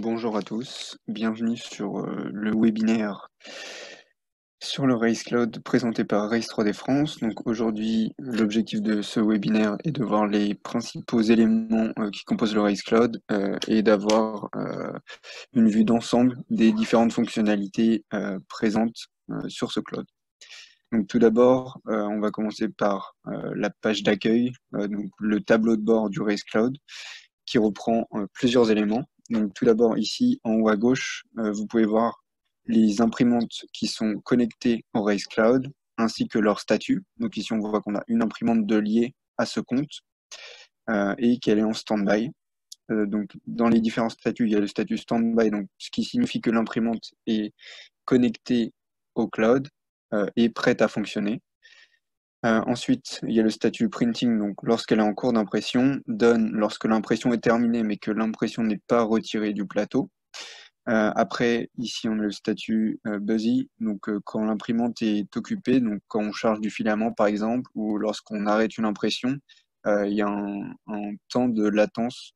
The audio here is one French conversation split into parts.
Bonjour à tous, bienvenue sur le webinaire sur le Race Cloud présenté par Race 3D France. Donc aujourd'hui, l'objectif de ce webinaire est de voir les principaux éléments qui composent le Race Cloud et d'avoir une vue d'ensemble des différentes fonctionnalités présentes sur ce cloud. Donc tout d'abord, on va commencer par la page d'accueil, donc le tableau de bord du Race Cloud qui reprend plusieurs éléments. Donc tout d'abord ici en haut à gauche, vous pouvez voir les imprimantes qui sont connectées au Race Cloud ainsi que leur statut. Donc ici on voit qu'on a une imprimante de liée à ce compte et qu'elle est en stand-by. Donc dans les différents statuts, il y a le statut stand-by, donc ce qui signifie que l'imprimante est connectée au cloud et prête à fonctionner. Ensuite, il y a le statut printing, donc lorsqu'elle est en cours d'impression, done lorsque l'impression est terminée mais que l'impression n'est pas retirée du plateau. Après, ici, on a le statut busy, donc quand l'imprimante est occupée, donc quand on charge du filament par exemple, ou lorsqu'on arrête une impression, il y a un temps de latence.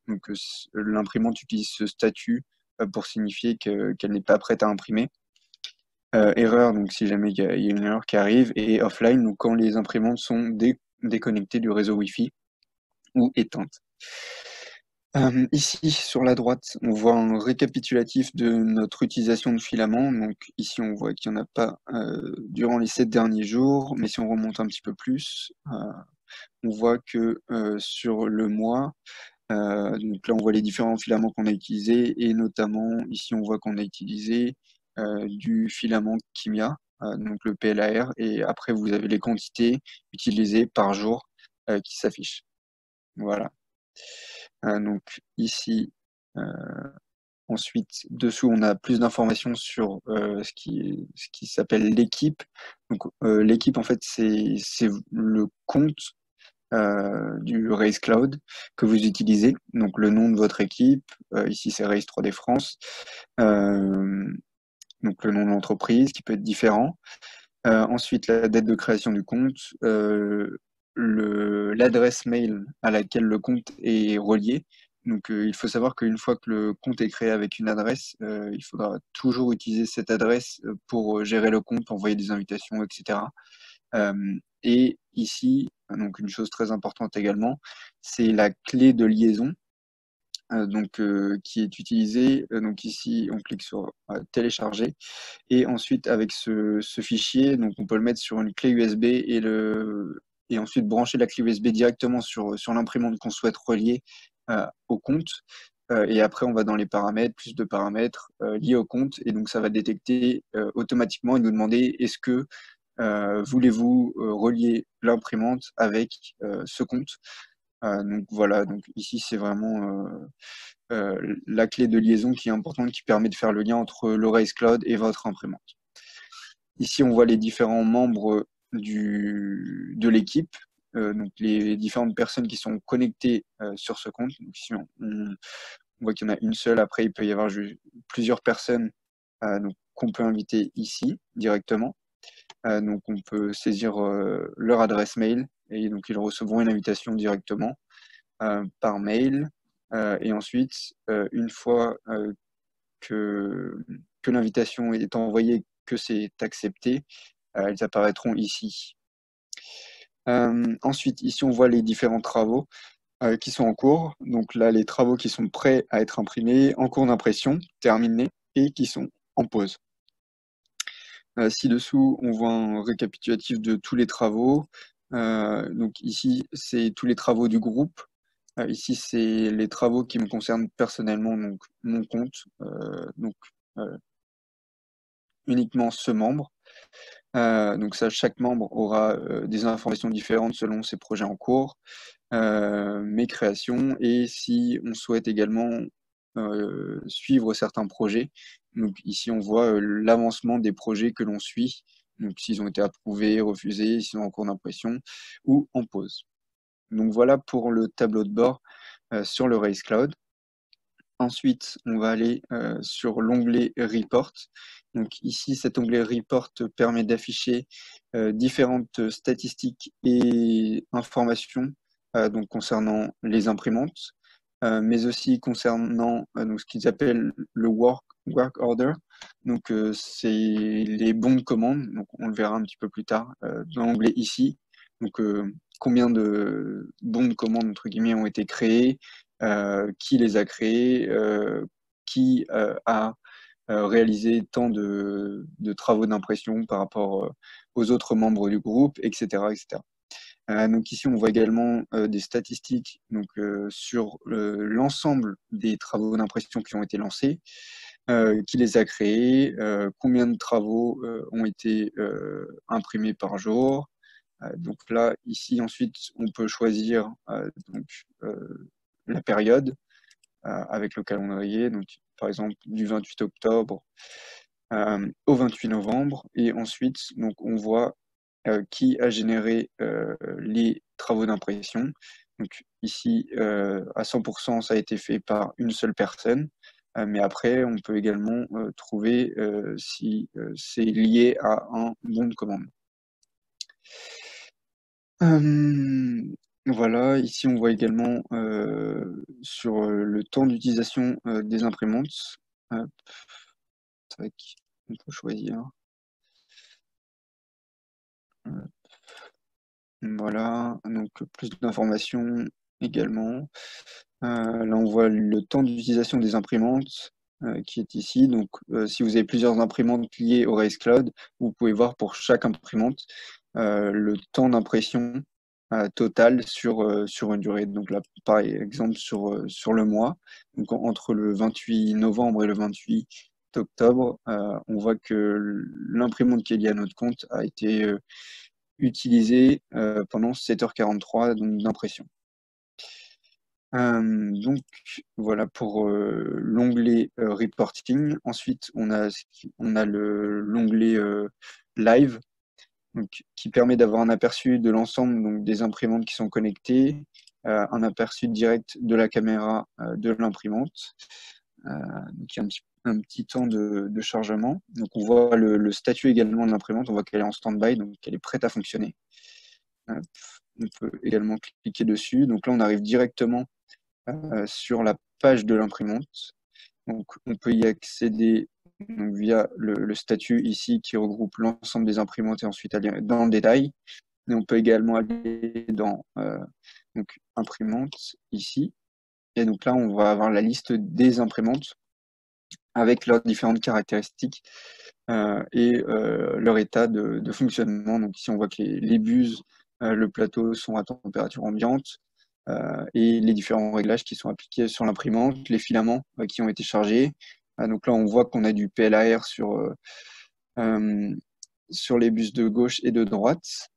Donc l'imprimante utilise ce statut pour signifier qu'elle n'est pas prête à imprimer. Erreur, donc si jamais il y a une erreur qui arrive, et offline, donc quand les imprimantes sont déconnectées du réseau Wi-Fi ou éteintes. Ici, sur la droite, on voit un récapitulatif de notre utilisation de filaments. Donc ici, on voit qu'il n'y en a pas durant les 7 derniers jours, mais si on remonte un petit peu plus, on voit que sur le mois, donc là, on voit les différents filaments qu'on a utilisés, et notamment, ici, on voit qu'on a utilisé du filament Kimia, donc le PLAR, et après, vous avez les quantités utilisées par jour qui s'affichent. Voilà. Donc ici, ensuite, dessous, on a plus d'informations sur ce qui s'appelle l'équipe. Donc l'équipe, en fait, c'est le compte du Race Cloud que vous utilisez, donc le nom de votre équipe, ici c'est Race 3D France, donc le nom de l'entreprise qui peut être différent. Ensuite, la date de création du compte, l'adresse mail à laquelle le compte est relié. Donc il faut savoir qu'une fois que le compte est créé avec une adresse, il faudra toujours utiliser cette adresse pour gérer le compte, envoyer des invitations, etc. Et ici, donc une chose très importante également, c'est la clé de liaison qui est utilisée. Donc ici, on clique sur télécharger et ensuite avec ce fichier, donc on peut le mettre sur une clé USB et ensuite brancher la clé USB directement sur l'imprimante qu'on souhaite relier au compte. Et après, on va dans les paramètres, plus de paramètres liés au compte, et donc ça va détecter automatiquement et nous demander est-ce que voulez-vous relier l'imprimante avec ce compte. Donc voilà, donc ici c'est vraiment la clé de liaison qui est importante, qui permet de faire le lien entre le Race Cloud et votre imprimante. Ici on voit les différents membres de l'équipe, donc les différentes personnes qui sont connectées sur ce compte. Donc ici on voit qu'il y en a une seule, après il peut y avoir plusieurs personnes qu'on peut inviter ici directement. Donc on peut saisir leur adresse mail et donc ils recevront une invitation directement par mail. Et ensuite, une fois que l'invitation est envoyée, que c'est accepté, elles apparaîtront ici. Ensuite, ici on voit les différents travaux qui sont en cours. Donc là, les travaux qui sont prêts à être imprimés, en cours d'impression, terminés, et qui sont en pause. Ci-dessous, on voit un récapitulatif de tous les travaux. Donc ici, c'est tous les travaux du groupe. Ici, c'est les travaux qui me concernent personnellement, donc mon compte, uniquement ce membre. Donc ça, chaque membre aura des informations différentes selon ses projets en cours, mes créations, et si on souhaite également suivre certains projets. Donc ici, on voit l'avancement des projets que l'on suit, donc s'ils ont été approuvés, refusés, s'ils sont en cours d'impression ou en pause. Donc voilà pour le tableau de bord sur le Race Cloud. Ensuite, on va aller sur l'onglet Report. Donc ici, cet onglet Report permet d'afficher différentes statistiques et informations donc concernant les imprimantes. mais aussi concernant donc ce qu'ils appellent le work order. Donc, c'est les bons de commande. Donc, on le verra un petit peu plus tard dans l'onglet ici. Donc, combien de bons de commande entre guillemets ont été créés, qui les a créés, qui a réalisé tant de travaux d'impression par rapport aux autres membres du groupe, etc., etc. Donc ici, on voit également des statistiques donc, sur l'ensemble des travaux d'impression qui ont été lancés, qui les a créés, combien de travaux ont été imprimés par jour. Donc là, ici, ensuite, on peut choisir donc, la période avec le calendrier, donc par exemple du 28 octobre au 28 novembre. Et ensuite, donc, on voit qui a généré les travaux d'impression. Donc ici, à 100%, ça a été fait par une seule personne. Mais après, on peut également trouver si c'est lié à un bon de commande. Voilà, ici on voit également sur le temps d'utilisation des imprimantes. Hop, tac, on peut choisir. Voilà, donc plus d'informations également. Là, on voit le temps d'utilisation des imprimantes qui est ici. Donc, si vous avez plusieurs imprimantes liées au Race Cloud, vous pouvez voir pour chaque imprimante le temps d'impression total sur une durée. Donc là, par exemple, sur le mois, donc entre le 28 novembre et le 28 octobre, on voit que l'imprimante qui est liée à notre compte a été utilisée pendant 7h43 d'impression. Donc voilà pour l'onglet reporting. Ensuite, on a l'onglet live, donc, qui permet d'avoir un aperçu de l'ensemble donc, des imprimantes qui sont connectées, un aperçu direct de la caméra de l'imprimante, donc il y a un petit temps de chargement. Donc on voit le statut également de l'imprimante, on voit qu'elle est en stand-by, donc elle est prête à fonctionner. On peut également cliquer dessus. Donc là, on arrive directement sur la page de l'imprimante. Donc, on peut y accéder donc, via le statut ici qui regroupe l'ensemble des imprimantes et ensuite aller dans le détail. Et on peut également aller dans donc, imprimantes ici. Et donc là, on va avoir la liste des imprimantes avec leurs différentes caractéristiques et leur état de fonctionnement. Donc ici, on voit que les buses, le plateau sont à température ambiante et les différents réglages qui sont appliqués sur l'imprimante, les filaments qui ont été chargés. Donc là, on voit qu'on a du PLAR sur les bus de gauche et de droite.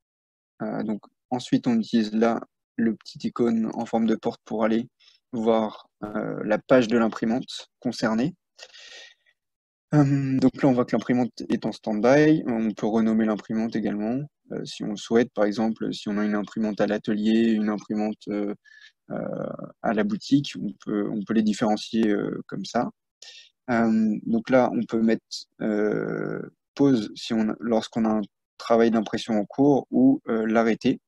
Donc ensuite, on utilise là le petit icône en forme de porte pour aller voir la page de l'imprimante concernée. Donc là, on voit que l'imprimante est en stand-by. On peut renommer l'imprimante également, si on le souhaite. Par exemple, si on a une imprimante à l'atelier, une imprimante à la boutique, on peut les différencier comme ça. Donc là, on peut mettre pause lorsqu'on a un travail d'impression en cours ou l'arrêter.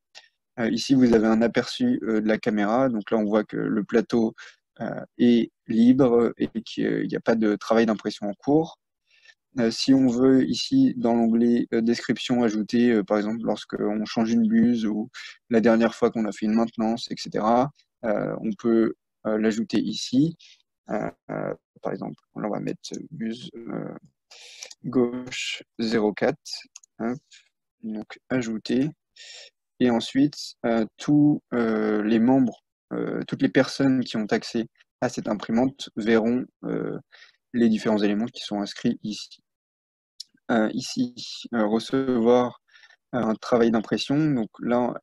Ici, vous avez un aperçu de la caméra. Donc là, on voit que le plateau est libre et qu'il n'y a pas de travail d'impression en cours. Si on veut ici, dans l'onglet description, ajouter, par exemple, lorsqu'on change une buse ou la dernière fois qu'on a fait une maintenance, etc., on peut l'ajouter ici. Par exemple, on va mettre buse gauche 04. Hop, donc ajouter. Et ensuite, tous les membres, toutes les personnes qui ont accès à cette imprimante verront les différents éléments qui sont inscrits ici. Ici, recevoir un travail d'impression. Donc là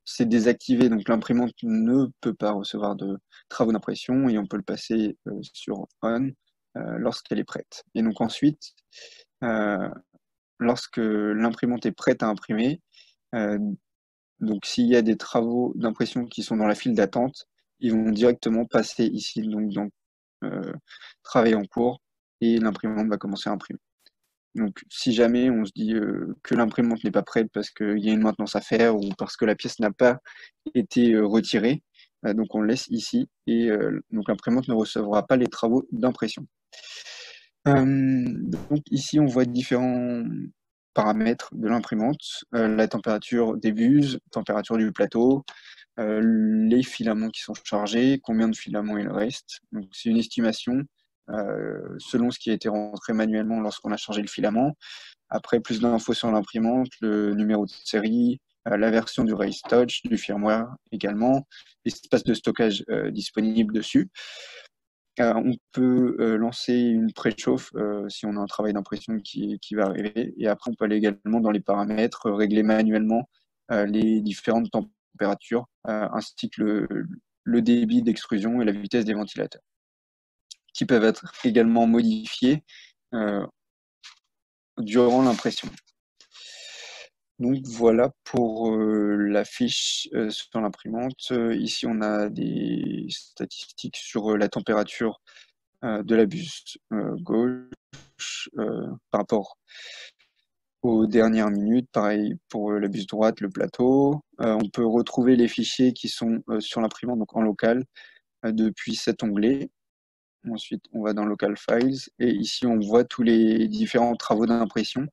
c'est désactivé, donc l'imprimante ne peut pas recevoir de travaux d'impression et on peut le passer sur on lorsqu'elle est prête. Et donc ensuite, lorsque l'imprimante est prête à imprimer, donc s'il y a des travaux d'impression qui sont dans la file d'attente, ils vont directement passer ici, donc dans travail en cours, et l'imprimante va commencer à imprimer. Donc, si jamais on se dit que l'imprimante n'est pas prête parce qu'il y a une maintenance à faire ou parce que la pièce n'a pas été retirée, donc on le laisse ici et donc l'imprimante ne recevra pas les travaux d'impression. Donc ici on voit différents paramètres de l'imprimante, la température des buses, température du plateau, les filaments qui sont chargés, combien de filaments il reste. Donc c'est une estimation selon ce qui a été rentré manuellement lorsqu'on a chargé le filament. Après, plus d'infos sur l'imprimante, le numéro de série, la version du Race Touch, du firmware également, l'espace de stockage disponible dessus. On peut lancer une préchauffe si on a un travail d'impression qui va arriver. Et après, on peut aller également dans les paramètres, régler manuellement les différentes températures, ainsi que le débit d'extrusion et la vitesse des ventilateurs, qui peuvent être également modifiés durant l'impression. Donc voilà pour la fiche sur l'imprimante. Ici, on a des statistiques sur la température de la buse gauche par rapport aux dernières minutes. Pareil pour la buse droite, le plateau. On peut retrouver les fichiers qui sont sur l'imprimante, donc en local, depuis cet onglet. Ensuite, on va dans Local Files et ici, on voit tous les différents travaux d'impression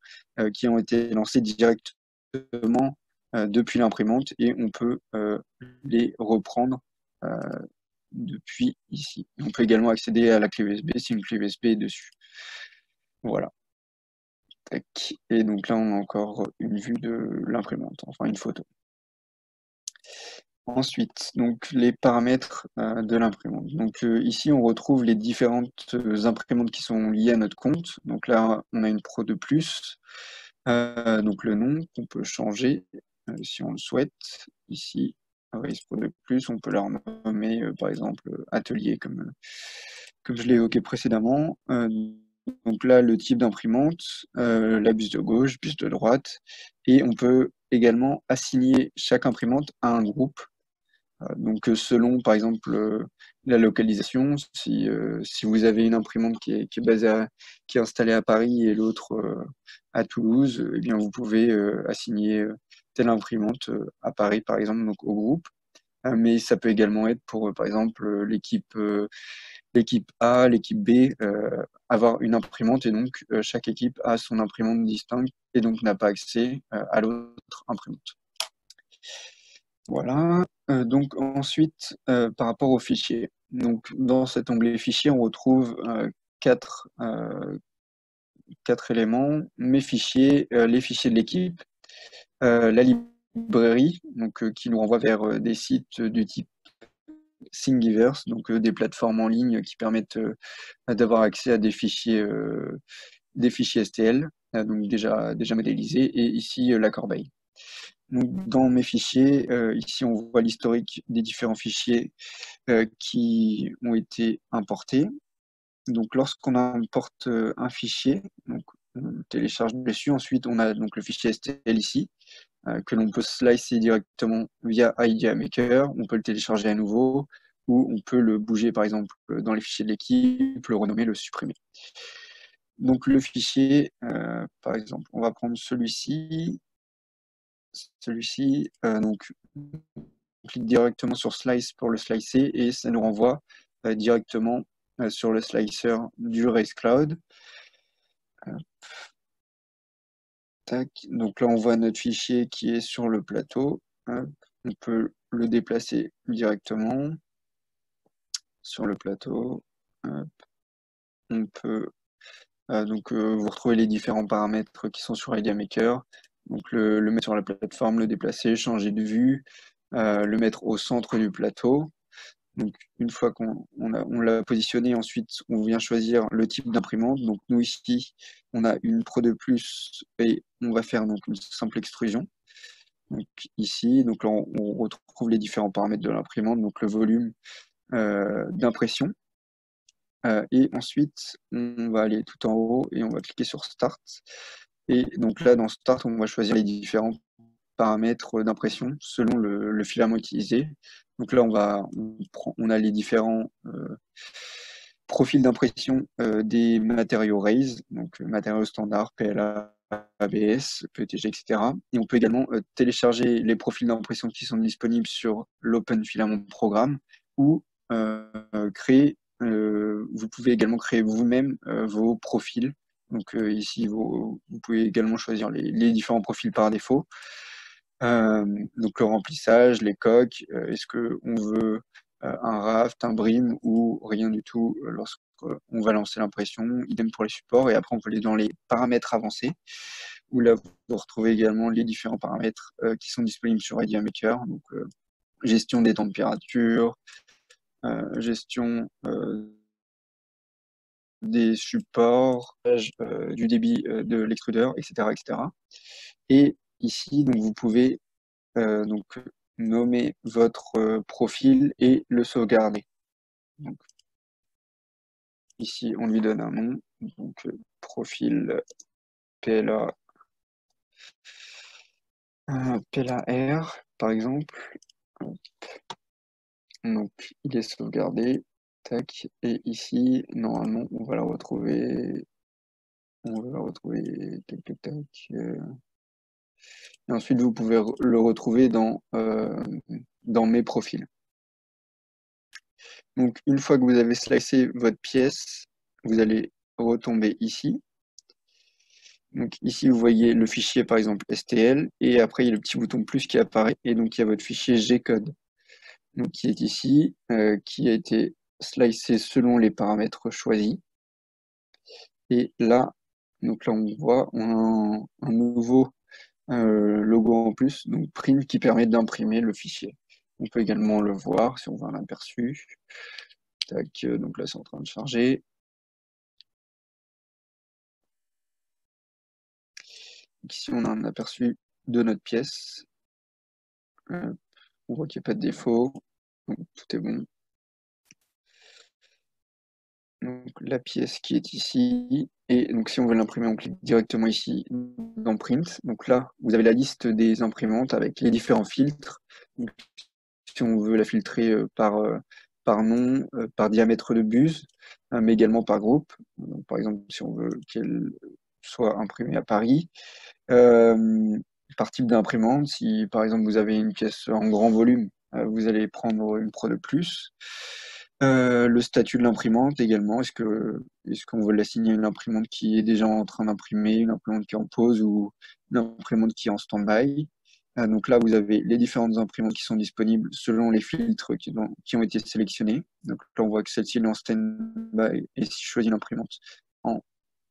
qui ont été lancés directement depuis l'imprimante et on peut les reprendre depuis ici. On peut également accéder à la clé USB si une clé USB est dessus. Voilà. Tac. Et donc là, on a encore une vue de l'imprimante, enfin une photo. Ensuite, donc les paramètres de l'imprimante. Donc ici, on retrouve les différentes imprimantes qui sont liées à notre compte. Donc là, on a une Pro 2 Plus. Donc le nom qu'on peut changer si on le souhaite. Ici, Race Pro 2 Plus, on peut la renommer par exemple Atelier comme je l'ai évoqué précédemment. Donc là, le type d'imprimante, la buse de gauche, buse de droite, et on peut également assigner chaque imprimante à un groupe. Donc selon par exemple la localisation, si vous avez une imprimante qui est installée à Paris et l'autre à Toulouse, eh bien vous pouvez assigner telle imprimante à Paris par exemple, donc au groupe. Mais ça peut également être pour par exemple l'équipe A, l'équipe B, avoir une imprimante et donc chaque équipe a son imprimante distincte et donc n'a pas accès à l'autre imprimante. Voilà. Donc ensuite, par rapport aux fichiers. Donc dans cet onglet fichiers, on retrouve quatre éléments. Mes fichiers, les fichiers de l'équipe, la librairie, donc qui nous renvoie vers des sites du type Thingiverse, donc des plateformes en ligne qui permettent d'avoir accès à des fichiers STL, donc déjà modélisés, et ici la corbeille. Donc, dans mes fichiers, ici on voit l'historique des différents fichiers qui ont été importés. Donc lorsqu'on importe un fichier, donc, on télécharge dessus, ensuite on a donc le fichier STL ici, que l'on peut slicer directement via Idea Maker, on peut le télécharger à nouveau, ou on peut le bouger par exemple dans les fichiers de l'équipe, le renommer, le supprimer. Donc le fichier, par exemple, on va prendre celui-ci, donc on clique directement sur Slice pour le slicer et ça nous renvoie directement sur le slicer du Race Cloud. Tac. Donc là, on voit notre fichier qui est sur le plateau. On peut le déplacer directement sur le plateau. On peut donc vous retrouvez les différents paramètres qui sont sur Idea Maker. Donc le mettre sur la plateforme, le déplacer, changer de vue, le mettre au centre du plateau. Donc une fois qu'on l'a positionné, ensuite on vient choisir le type d'imprimante. Donc nous ici, on a une Pro 2 Plus et on va faire donc une simple extrusion. Donc ici, donc là, on retrouve les différents paramètres de l'imprimante, donc le volume d'impression. Et ensuite, on va aller tout en haut et on va cliquer sur Start. Et donc là, dans Start, on va choisir les différents paramètres d'impression selon le filament utilisé. Donc là, on a les différents profils d'impression des matériaux Raise, donc matériaux standards, PLA, ABS, PETG, etc. Et on peut également télécharger les profils d'impression qui sont disponibles sur l'Open Filament Programme ou créer, vous pouvez également créer vous-même vos profils. Donc ici, vous pouvez également choisir les différents profils par défaut. Donc le remplissage, les coques, est-ce qu'on veut un raft, un brim ou rien du tout lorsqu'on va lancer l'impression, idem pour les supports, et après on peut aller dans les paramètres avancés, où là vous retrouvez également les différents paramètres qui sont disponibles sur Idea Maker, donc gestion des températures, gestion des supports, du débit de l'extrudeur, etc., etc. Et ici, donc, vous pouvez donc nommer votre profil et le sauvegarder. Donc, ici, on lui donne un nom, donc profil PLA, PLAR, par exemple. Donc, il est sauvegardé. Tac. Et ici, normalement, on va la retrouver. On va la retrouver. Tac, tac, tac. Et ensuite, vous pouvez le retrouver dans mes profils. Donc, une fois que vous avez slicé votre pièce, vous allez retomber ici. Donc ici, vous voyez le fichier, par exemple, STL, et après, il y a le petit bouton plus qui apparaît, et donc il y a votre fichier G-code, donc qui est ici, qui a été slicé selon les paramètres choisis. Et là, donc là, on voit, on a un nouveau logo en plus, donc print, qui permet d'imprimer le fichier. On peut également le voir si on veut un aperçu. Tac, donc là, c'est en train de charger. Ici, on a un aperçu de notre pièce. On voit qu'il n'y a pas de défaut, donc tout est bon. Donc la pièce qui est ici, et donc si on veut l'imprimer, on clique directement ici dans Print. Donc là, vous avez la liste des imprimantes avec les différents filtres. Donc, si on veut la filtrer par nom, par diamètre de buse, mais également par groupe. Donc, par exemple, si on veut qu'elle soit imprimée à Paris, par type d'imprimante. Si par exemple vous avez une pièce en grand volume, vous allez prendre une Pro de plus. Le statut de l'imprimante également, est-ce qu'on veut l'assigner à une imprimante qui est déjà en train d'imprimer, une imprimante qui est en pause ou une imprimante qui est en stand-by. Donc là, vous avez les différentes imprimantes qui sont disponibles selon les filtres qui ont été sélectionnés. Donc là, on voit que celle-ci est en stand-by, et si je choisis l'imprimante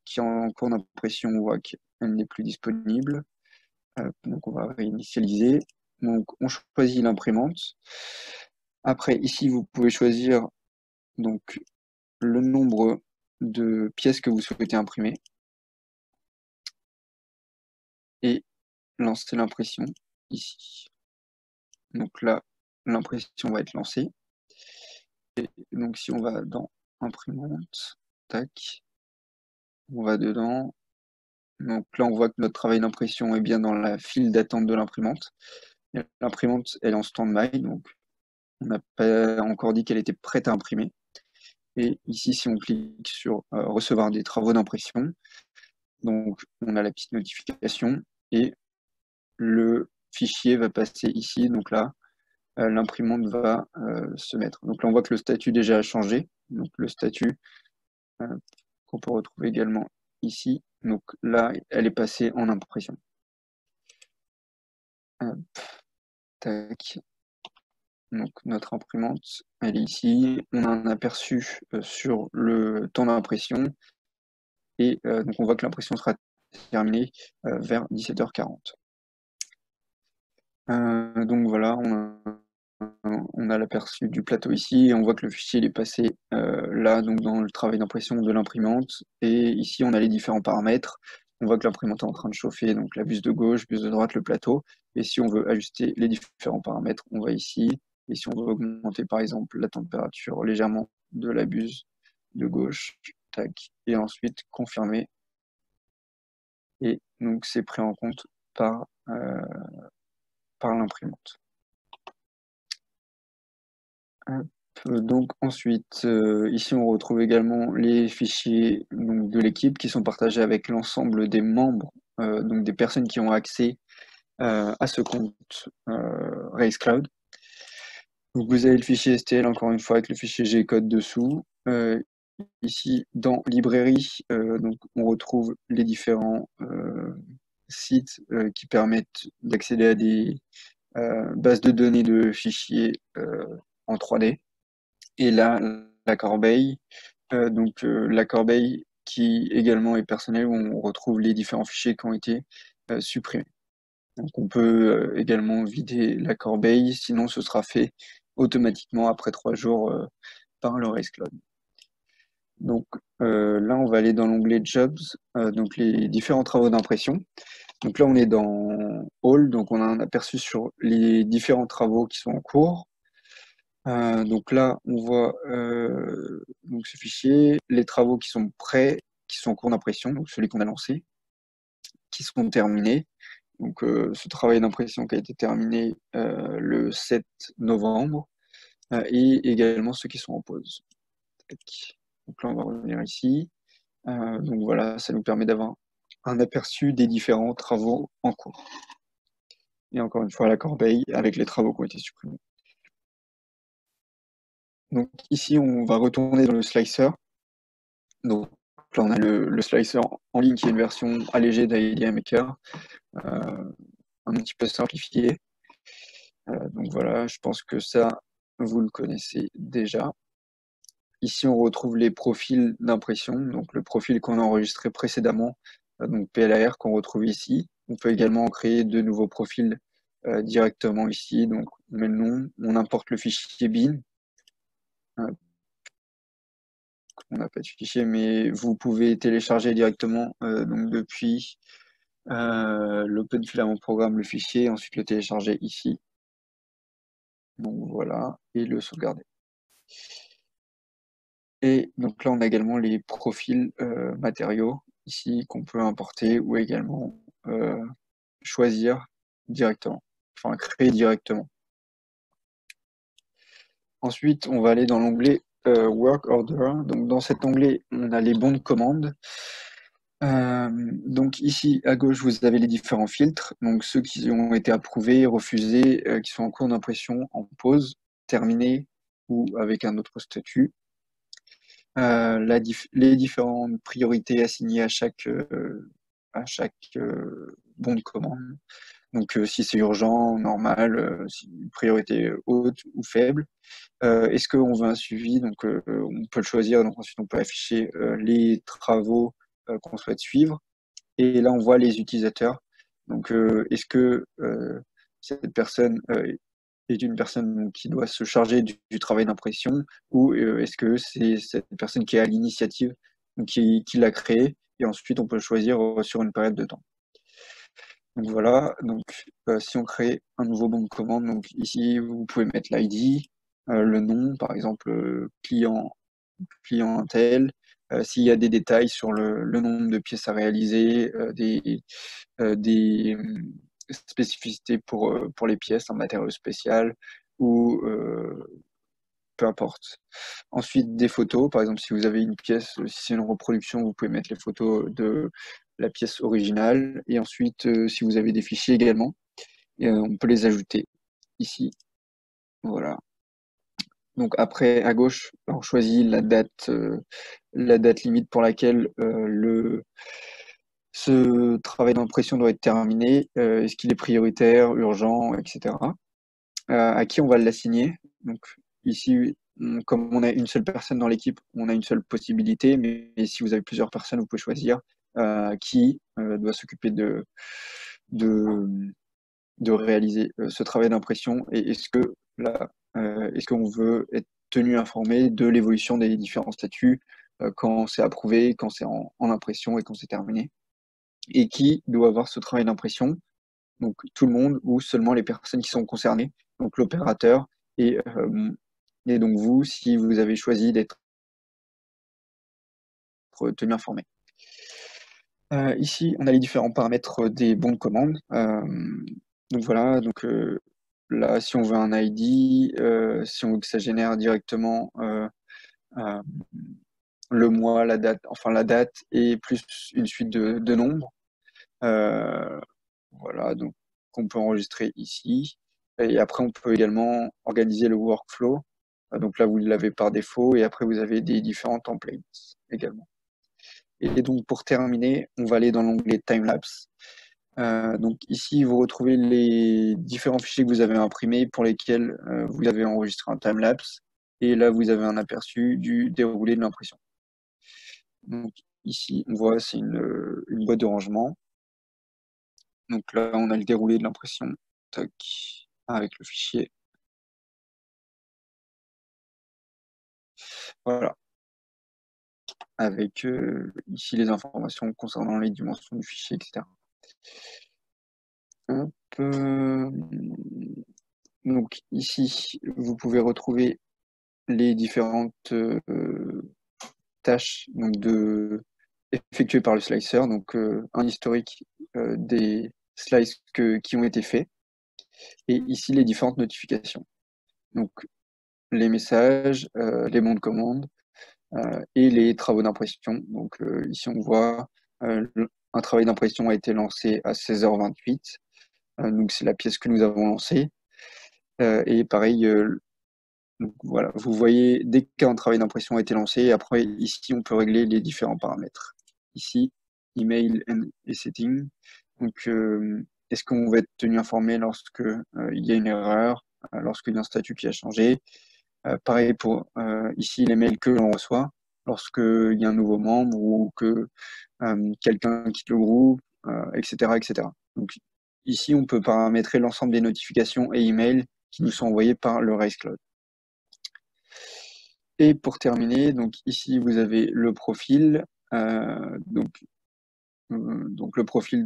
qui est en cours d'impression, on voit qu'elle n'est plus disponible. Donc on va réinitialiser. Donc on choisit l'imprimante. Après, ici, vous pouvez choisir donc le nombre de pièces que vous souhaitez imprimer et lancer l'impression ici. Donc là, l'impression va être lancée. Et donc si on va dans imprimante, tac, on va dedans. Donc là, on voit que notre travail d'impression est bien dans la file d'attente de l'imprimante. L'imprimante, elle est en stand-by, donc on n'a pas encore dit qu'elle était prête à imprimer. Et ici, si on clique sur recevoir des travaux d'impression, donc on a la petite notification et le fichier va passer ici. Donc là, l'imprimante va se mettre. Donc là, on voit que le statut déjà a changé. Donc le statut qu'on peut retrouver également ici. Donc là, elle est passée en impression. Tac. Donc notre imprimante, elle est ici. On a un aperçu sur le temps d'impression. Et donc on voit que l'impression sera terminée vers 17h40. Donc voilà, on a l'aperçu du plateau ici, et on voit que le fichier il est passé là, donc dans le travail d'impression de l'imprimante. Et ici, on a les différents paramètres. On voit que l'imprimante est en train de chauffer, donc la buse de gauche, buse de droite, le plateau. Et si on veut ajuster les différents paramètres, on va ici. Et si on veut augmenter, par exemple, la température légèrement de la buse de gauche, tac, et ensuite confirmer. Et donc, c'est pris en compte par l'imprimante. Donc ensuite, ici on retrouve également les fichiers donc, de l'équipe qui sont partagés avec l'ensemble des membres donc des personnes qui ont accès à ce compte Race Cloud. Donc vous avez le fichier STL encore une fois avec le fichier G-code dessous. Ici dans librairie, donc on retrouve les différents sites qui permettent d'accéder à des bases de données de fichiers en 3D. Et là, la corbeille, la corbeille qui également est personnelle où on retrouve les différents fichiers qui ont été supprimés. Donc on peut également vider la corbeille, sinon ce sera fait automatiquement après 3 jours par le Race Cloud. Donc là, on va aller dans l'onglet Jobs, donc les différents travaux d'impression. Donc là, on est dans All, donc on a un aperçu sur les différents travaux qui sont en cours. Donc là, on voit donc ce fichier, les travaux qui sont prêts, qui sont en cours d'impression, donc celui qu'on a lancé, qui seront terminés. Donc ce travail d'impression qui a été terminé le 7 novembre et également ceux qui sont en pause. Donc là, on va revenir ici. Donc voilà, ça nous permet d'avoir un aperçu des différents travaux en cours. Et encore une fois, la corbeille avec les travaux qui ont été supprimés. Donc ici, on va retourner dans le slicer. Donc là, on a le slicer en ligne qui est une version allégée d'IDEA Maker, un petit peu simplifié. Donc voilà, je pense que ça, vous le connaissez déjà. Ici, on retrouve les profils d'impression, donc le profil qu'on a enregistré précédemment, donc PLAR qu'on retrouve ici. On peut également créer de nouveaux profils directement ici. Donc on met le nom, on importe le fichier bin. On n'a pas de fichier, mais vous pouvez télécharger directement donc depuis l'OpenFilament Programme le fichier, ensuite le télécharger ici. Donc voilà, et le sauvegarder. Et donc là, on a également les profils matériaux ici qu'on peut importer ou également choisir directement, enfin créer directement. Ensuite, on va aller dans l'onglet Work Order. Donc dans cet onglet, on a les bons de commande. Donc ici à gauche, vous avez les différents filtres, donc ceux qui ont été approuvés, refusés, qui sont en cours d'impression, en pause, terminés ou avec un autre statut. Les différentes priorités assignées à chaque bon de commande. Donc si c'est urgent, normal, priorité haute ou faible. Est-ce qu'on veut un suivi? Donc on peut le choisir, donc ensuite on peut afficher les travaux qu'on souhaite suivre. Et là, on voit les utilisateurs. Donc, est-ce que cette personne est une personne qui doit se charger du travail d'impression ou est-ce que c'est cette personne qui est à l'initiative, qui l'a créé et ensuite on peut le choisir sur une période de temps. Donc voilà, donc si on crée un nouveau bon de commande, donc ici vous pouvez mettre l'ID, le nom, par exemple client tel, s'il y a des détails sur le nombre de pièces à réaliser, des spécificités pour les pièces, un matériau spécial ou peu importe. Ensuite, des photos, par exemple, si vous avez une pièce, si c'est une reproduction, vous pouvez mettre les photos de la pièce originale. Et ensuite, si vous avez des fichiers également, on peut les ajouter ici. Voilà. Donc après, à gauche, on choisit la date limite pour laquelle ce travail d'impression doit être terminé. Est-ce qu'il est prioritaire, urgent, etc. À qui on va l'assigner. Donc ici, comme on a une seule personne dans l'équipe, on a une seule possibilité, mais si vous avez plusieurs personnes, vous pouvez choisir qui doit s'occuper de réaliser ce travail d'impression et est-ce qu'on veut être tenu informé de l'évolution des différents statuts quand c'est approuvé, quand c'est en impression et quand c'est terminé. Et qui doit avoir ce travail d'impression, donc tout le monde ou seulement les personnes qui sont concernées, donc l'opérateur et donc vous, si vous avez choisi d'être tenu informé. Ici, on a les différents paramètres des bons de commande. Donc voilà, donc là, si on veut un ID, si on veut que ça génère directement le mois, la date et plus une suite de nombres. Voilà, donc qu'on peut enregistrer ici. Et après, on peut également organiser le workflow. Donc là, vous l'avez par défaut, et après, vous avez des différents templates également. Et donc, pour terminer, on va aller dans l'onglet Timelapse. Donc ici, vous retrouvez les différents fichiers que vous avez imprimés pour lesquels vous avez enregistré un timelapse. Et là, vous avez un aperçu du déroulé de l'impression. Donc ici, on voit, c'est une boîte de rangement. Donc là, on a le déroulé de l'impression. Tac, avec le fichier. Voilà. Avec ici les informations concernant les dimensions du fichier, etc. Hop, donc ici, vous pouvez retrouver les différentes tâches donc effectuées par le slicer, donc un historique des slices qui ont été faits, et ici les différentes notifications. Donc les messages, les bons de commande et les travaux d'impression. Donc ici on voit un travail d'impression a été lancé à 16h28, donc c'est la pièce que nous avons lancée. Et pareil, donc voilà, vous voyez, dès qu'un travail d'impression a été lancé, après, ici, on peut régler les différents paramètres. Ici, email et setting. Donc, est-ce qu'on va être tenu informé lorsque il y a une erreur, lorsqu'il y a un statut qui a changé. Pareil pour ici, les mails que l'on reçoit, lorsqu'il y a un nouveau membre ou que quelqu'un quitte le groupe, etc., etc. Donc, ici, on peut paramétrer l'ensemble des notifications et emails qui nous sont envoyés par le Race Cloud. Et pour terminer, donc ici vous avez le profil, donc le profil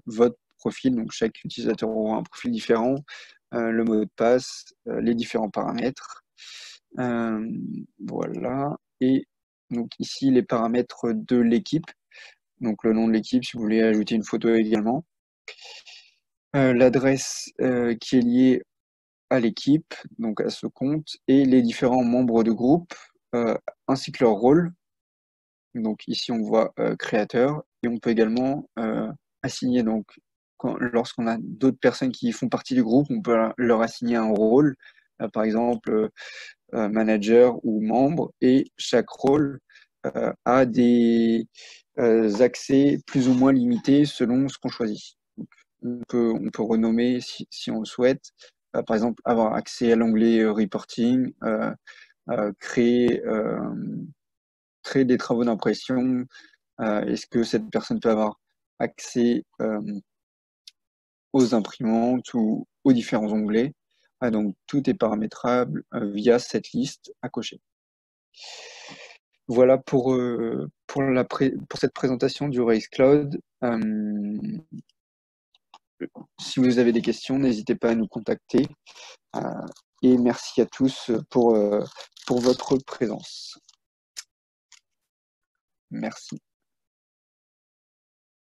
votre profil, donc chaque utilisateur aura un profil différent, le mot de passe, les différents paramètres, voilà. Et donc ici les paramètres de l'équipe, donc le nom de l'équipe si vous voulez ajouter une photo également, l'adresse qui est liée à l'équipe, donc à ce compte, et les différents membres de groupe, ainsi que leur rôle. Donc ici, on voit créateur, et on peut également assigner, donc lorsqu'on a d'autres personnes qui font partie du groupe, on peut leur assigner un rôle, par exemple manager ou membre, et chaque rôle a des accès plus ou moins limités selon ce qu'on choisit. Donc, on peut renommer si on le souhaite, par exemple avoir accès à l'onglet reporting, créer des travaux d'impression. Est-ce que cette personne peut avoir accès aux imprimantes ou aux différents onglets? Donc tout est paramétrable via cette liste à cocher. Voilà pour cette présentation du Race Cloud. Si vous avez des questions, n'hésitez pas à nous contacter. Et merci à tous pour votre présence. Merci.